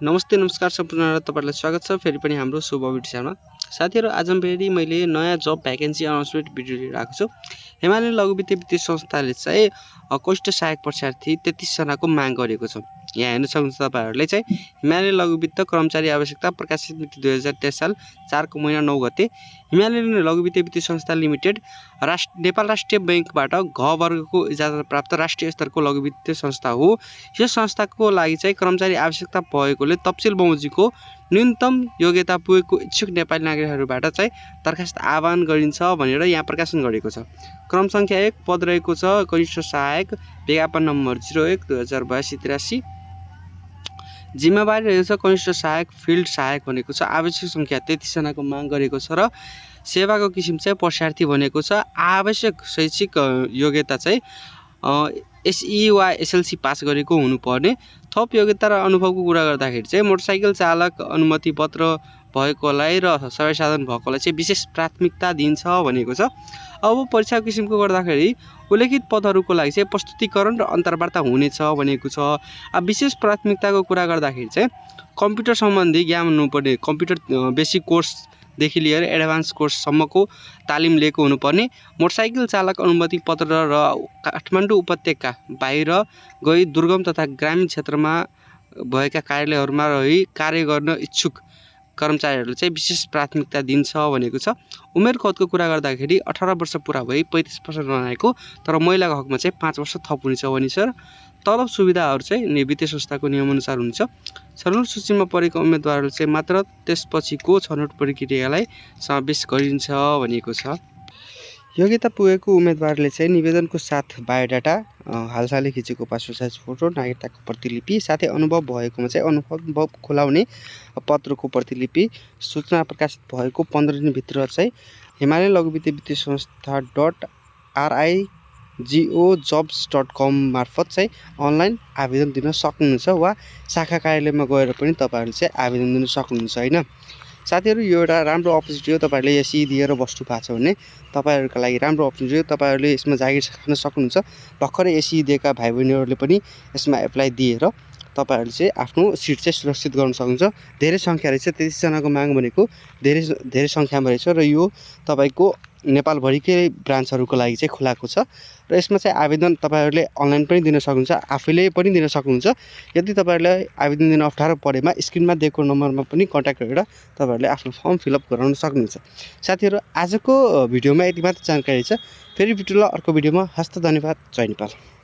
नमस्ते नमस्कार सम्पूर्ण तपाईहरुलाई स्वागत छ फेरि पनि हाम्रो शुभ भिडियोमा। साथीहरु आज फेरि मैले नयाँ जब भ्याकेन्सी अनाउन्समेन्ट भिडियो लिएर आएको छु। हिमालयन लघु वित्तीय संस्थाले चाहिँ कनिष्ठ सहायक परीक्षार्थी 33 जनाको माग गरेको छ। यहाँ हेर्न सक्नुहुन्छ तपाईहरुले चाहिँ हिमालयन लघु वित्त कर्मचारी आवश्यकता प्रकाशित मिति 2023 साल 4 को महिना 9 गते हिमालयन लघु वित्तीय संस्था लिमिटेड नेपाल राष्ट्रिय बैंकबाट घ वर्गको इजाजत प्राप्त राष्ट्रिय स्तरको लघु वित्तीय संस्था हो। यस संस्थाको लागि चाहिँ कर्मचारी आवश्यकता भएकोले तपसिल बमोजिमको न्यूनतम योग्यता पुगेको इच्छुक नेपाली नागरिकहरूबाट चाहिँ दरखास्त आह्वान गरिन्छ भनेर यहाँ प्रकाशन गरेको छ। क्रम संख्या 1 पद रहेको छ कनिष्ठ सहायक, विज्ञापन नम्बर 01 2082 83। जिम्मेवारी रहेको छ कनिष्ठ सहायक फिल्ड सहायक भनेको छ। आवश्यक संख्या 33 जनाको माग गरेको छ र सेवाको किसिम चाहिँ परीक्षार्थी भनेको छ। आवश्यक शैक्षिक योग्यता चाहिँ एसई वा एसएलसी पास गरेको हुनुपर्ने। थप योग्यता र अनुभवको कुरा गर्दाखेरि चाहिँ मोटरसाइकल चालक अनुमति पत्र भएकोलाई र सवारी साधन भएकोलाई चाहिँ विशेष प्राथमिकता दिन्छ भनेको छ। अब परीक्षा किसिमको गर्दाखेरि उल्लेखित पदहरूको लागि चाहिँ प्रस्तुतिकरण र अन्तर्वार्ता हुनेछ भनेको छ। अब विशेष प्राथमिकताको कुरा गर्दाखेरि चाहिँ कम्प्युटर सम्बन्धी ज्ञान हुनुपर्ने, कम्प्युटर बेसिक कोर्सदेखि लिएर एडभान्स कोर्ससम्मको तालिम लिएको हुनुपर्ने, मोटरसाइकल चालक अनुमति पत्र र काठमाडौँ उपत्यका बाहिर गई दुर्गम तथा ग्रामीण क्षेत्रमा भएका कार्यालयहरूमा रही कार्य गर्न इच्छुक कर्मचारीहरूले चाहिँ विशेष प्राथमिकता दिन्छ भनेको छ। उमेर कदको कुरा गर्दाखेरि 18 वर्ष पुरा भई 35 वर्ष बनाएको तर महिलाको हकमा चाहिँ 5 वर्ष थप हुनेछ भनिन्छ। तलब सुविधाहरू चाहिँ वित्तीय संस्थाको नियमअनुसार हुन्छ। छनौट सूचीमा परेका उम्मेदवारहरूले चाहिँ मात्र त्यसपछिको छनौट प्रक्रियालाई समावेश गरिन्छ भनेको छ। योग्यता पुगेको उम्मेदवारले चाहिँ निवेदनको साथ बायोडाटा, हालसालै खिचेको पासपोर्ट साइज फोटो, नागरिकताको प्रतिलिपि साथै अनुभव भएकोमा चाहिँ अनुभव खुलाउने पत्रको प्रतिलिपि, सूचना प्रकाशित भएको 15 दिनभित्र चाहिँ हिमालयन लघु वित्तीय संस्था .rigojobs.com मार्फत चाहिँ अनलाइन आवेदन दिन सक्नुहुन्छ वा शाखा कार्यालयमा गएर पनि तपाईहरुले चाहिँ आवेदन दिन सक्नुहुन्छ हैन। साथीहरु यो एउटा राम्रो अपर्च्युनिटी हो। तपाईहरुले एसई दिएर बस्नु भएको छ भने तपाईहरुको लागि राम्रो अपर्च्युनिटी हो। तपाईहरुले यसमा जागिर खान सक्नुहुन्छ। भर्खरै एसई दिएका भाइ बहिनीहरुले पनि यसमा एप्लाई दिएर तपाईहरुले चाहिँ आफ्नो सिट चाहिँ सुरक्षित गर्न सक्नुहुन्छ। धेरै संख्या रहेछ, 33 जनाको माग भनेको धेरै संख्यामा रहेछ र यो तपाईको नेपालभरिकै ब्रान्चहरुको लागि चाहिँ खुलाएको छ र यसमा चाहिँ आवेदन तपाईहरुले अनलाइन पनि दिन सक्नुहुन्छ, आफैले पनि दिन सक्नुहुन्छ। यदि तपाईहरुलाई आवेदन दिन अप्ठ्यारो परेमा स्क्रिनमा दिएको नम्बरमा पनि कन्ट्याक्ट गरेर तपाईहरुले आफ्नो फर्म फिलअप गराउन सक्नुहुन्छ। साथीहरु आजको भिडियोमा यति मात्र जानकारी छ। फेरि भेटौँला अर्को भिडियोमा। हस्त धन्यवाद। जय नेपाल।